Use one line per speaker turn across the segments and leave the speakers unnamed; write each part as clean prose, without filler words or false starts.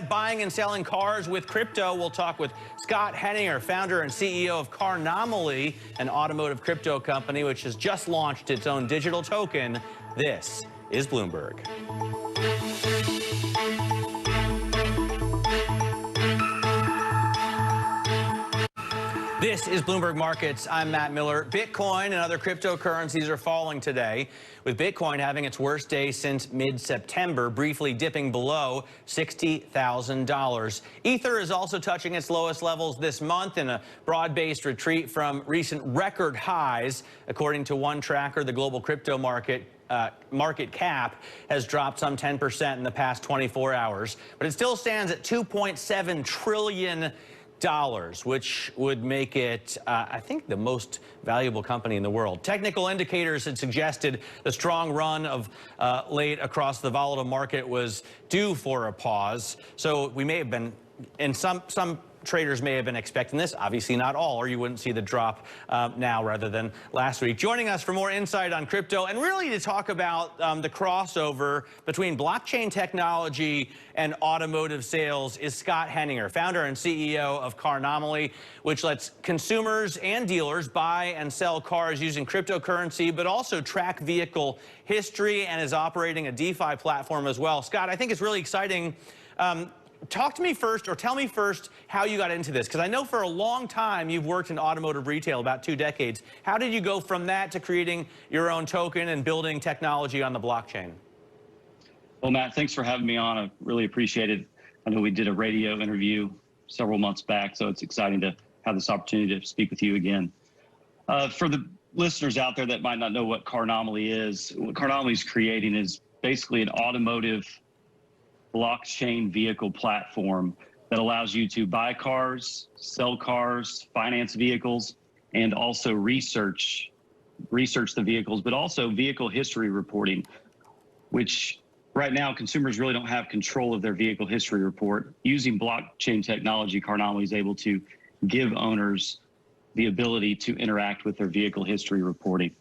that buying and selling cars with crypto. We'll talk with Scott Heninger, founder and CEO of Carnomaly, an automotive crypto company which has just launched its own digital token. This is Bloomberg. This is Bloomberg Markets. I'm Matt Miller. Bitcoin and other cryptocurrencies are falling today, with Bitcoin having its worst day since mid-September, briefly dipping below $60,000. Ether is also touching its lowest levels this month in a broad-based retreat from recent record highs. According to one tracker, the global crypto market cap has dropped some 10% in the past 24 hours, but it still stands at $2.7 trillion. Which would make it, I think, the most valuable company in the world. Technical indicators had suggested the strong run of late across the volatile market was due for a pause. So we may have been, and some traders may have been expecting this, obviously not all, or you wouldn't see the drop now rather than last week. Joining us for more insight on crypto and really to talk about the crossover between blockchain technology and automotive sales is Scott Heninger, founder and CEO of Carnomaly, which lets consumers and dealers buy and sell cars using cryptocurrency, but also track vehicle history, and is operating a DeFi platform as well. Scott, I think it's really exciting. Talk to me first, or tell me first, how you got into this, because I know for a long time you've worked in automotive retail, about 2 decades. How did you go from that to creating your own token and building technology on the blockchain?
Well, Matt, thanks for having me on. I really appreciate it. I know we did a radio interview several months back, so it's exciting to have this opportunity to speak with you again. For the listeners out there that might not know what Carnomaly is, what Carnomaly is creating is basically an automotive blockchain vehicle platform that allows you to buy cars, sell cars, finance vehicles, and also research the vehicles, but also vehicle history reporting, which right now consumers really don't have control of their vehicle history report. Using blockchain technology, Carnomaly is able to give owners the ability to interact with their vehicle history reporting.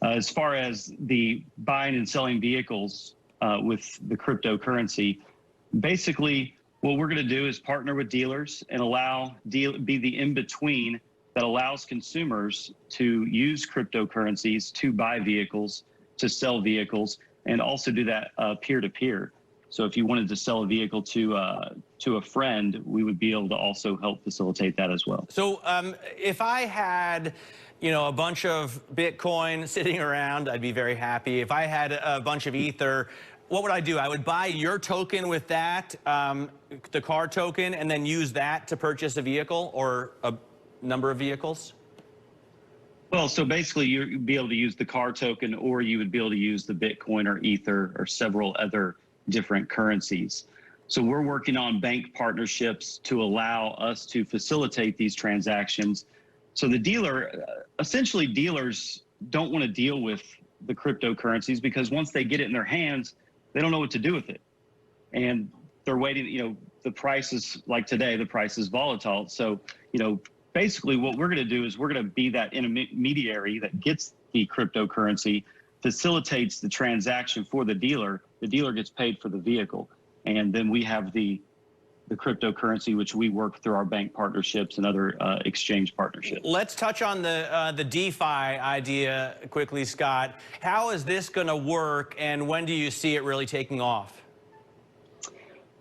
As far as the buying and selling vehicles, with the cryptocurrency, basically what we're going to do is partner with dealers and be the in-between that allows consumers to use cryptocurrencies to buy vehicles, to sell vehicles, and also do that peer-to-peer. So if you wanted to sell a vehicle to a friend, we would be able to also help facilitate that as well.
So if I had, a bunch of Bitcoin sitting around, I'd be very happy. If I had a bunch of Ether, what would I do? I would buy your token with that, the car token, and then use that to purchase a vehicle or a number of vehicles?
Well, so basically you'd be able to use the car token, or you would be able to use the Bitcoin or Ether or several other different currencies. So we're working on bank partnerships to allow us to facilitate these transactions. So the dealer, essentially dealers don't want to deal with the cryptocurrencies because once they get it in their hands, they don't know what to do with it. And they're waiting, the price is, like today, the price is volatile. So, basically what we're going to do is we're going to be that intermediary that gets the cryptocurrency, facilitates the transaction for the dealer gets paid for the vehicle. And then we have the cryptocurrency, which we work through our bank partnerships and other exchange partnerships.
Let's touch on the DeFi idea quickly, Scott. How is this going to work, and when do you see it really taking off?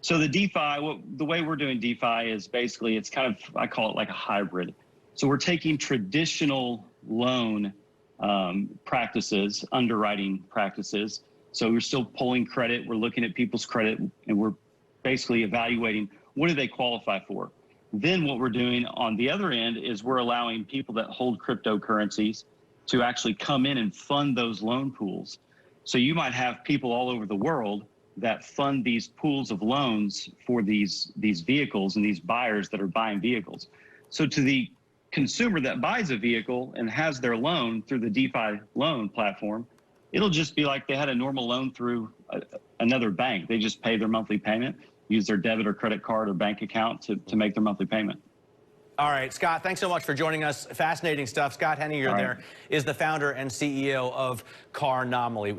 So the DeFi, the way we're doing DeFi is basically, it's kind of, I call it like a hybrid. So we're taking traditional loan practices, underwriting practices. So we're still pulling credit, we're looking at people's credit, and we're basically evaluating what do they qualify for. Then what we're doing on the other end is we're allowing people that hold cryptocurrencies to actually come in and fund those loan pools. So you might have people all over the world that fund these pools of loans for these vehicles and these buyers that are buying vehicles. So to the consumer that buys a vehicle and has their loan through the DeFi loan platform, it'll just be like they had a normal loan through another bank. They just pay their monthly payment, use their debit or credit card or bank account to make their monthly payment.
All right, Scott, thanks so much for joining us. Fascinating stuff. Scott Heninger there is the founder and CEO of Carnomaly.